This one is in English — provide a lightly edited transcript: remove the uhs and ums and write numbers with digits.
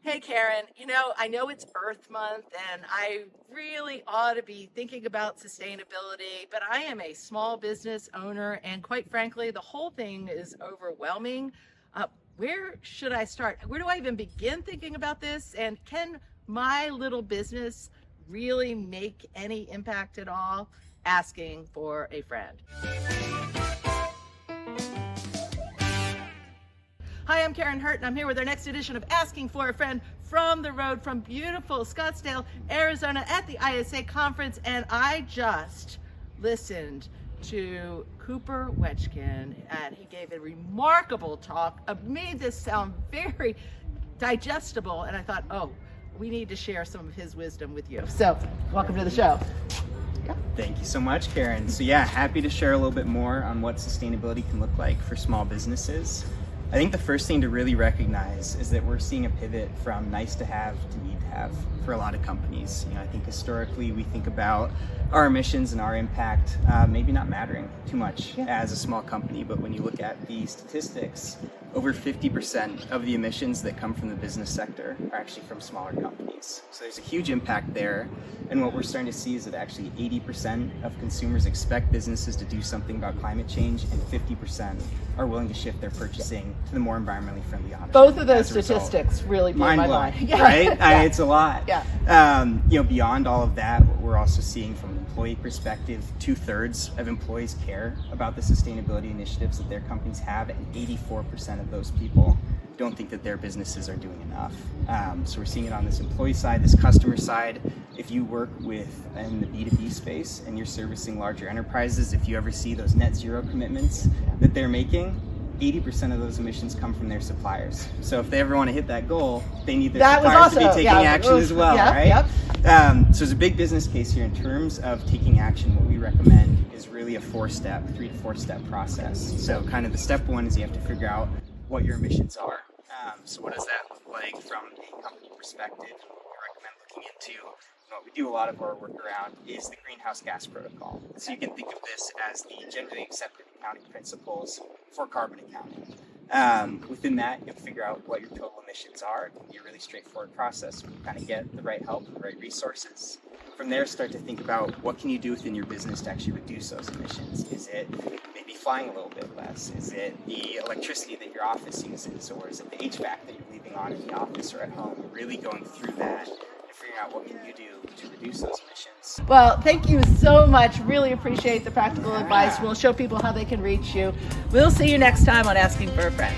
Hey Karen, I know it's Earth Month and I really ought to be thinking about sustainability, but I am a small business owner and quite frankly, the whole thing is overwhelming. Where should I start? Where do I even begin thinking about this? And can my little business really make any impact at all? Asking for a friend. Hi, I'm Karin Hurt, and I'm here with our next edition of Asking for a Friend from the road from beautiful Scottsdale, Arizona at the ISA conference. And I just listened to Cooper Wechkin, and he gave a remarkable talk, made this sound very digestible. And I thought, oh, we need to share some of his wisdom with you. So welcome to the show. Thank you so much, Karin. So yeah, happy to share a little bit more on what sustainability can look like for small businesses. I think the first thing to really recognize is that we're seeing a pivot from nice to have to need to have for a lot of companies. I think historically we think about our emissions and our impact maybe not mattering too much as a small company, but when you look at the statistics, over 50% of the emissions that come from the business sector are actually from smaller companies. So there's a huge impact there. And what we're starting to see is that actually 80% of consumers expect businesses to do something about climate change, and 50% are willing to shift their purchasing to the more environmentally friendly options. Both of those statistics really blow my mind. Yeah. Right? Yeah. It's a lot. Yeah. Beyond all of that, what we're also seeing from an employee perspective, 2/3 of employees care about the sustainability initiatives that their companies have, and 84% of those people don't think that their businesses are doing enough. So we're seeing it on this employee side, this customer side. If you work in the B2B space and you're servicing larger enterprises, if you ever see those net zero commitments that they're making, 80% of those emissions come from their suppliers. So if they ever want to hit that goal, they need their suppliers to be taking action as well, right? So there's a big business case here in terms of taking action. What we recommend is really a 3 to 4 step process. So kind of the step one is you have to figure out what your emissions are. So what does that look like from a company perspective? What we recommend looking into, what we do a lot of our work around, is the greenhouse gas protocol. So you can think of this as the generally accepted accounting principles for carbon accounting. Within that, you'll figure out what your total emissions are. It'll be a really straightforward process. You kind of get the right help and the right resources. From there, start to think about what can you do within your business to actually reduce those emissions. Is it maybe flying a little bit less? Is it the electricity that your office uses? Or is it the HVAC that you're leaving on in the office or at home? Really going through that and figuring out what can you do to reduce those emissions. Well, thank you so much. Really appreciate the practical advice. We'll show people how they can reach you. We'll see you next time on Asking for a Friend.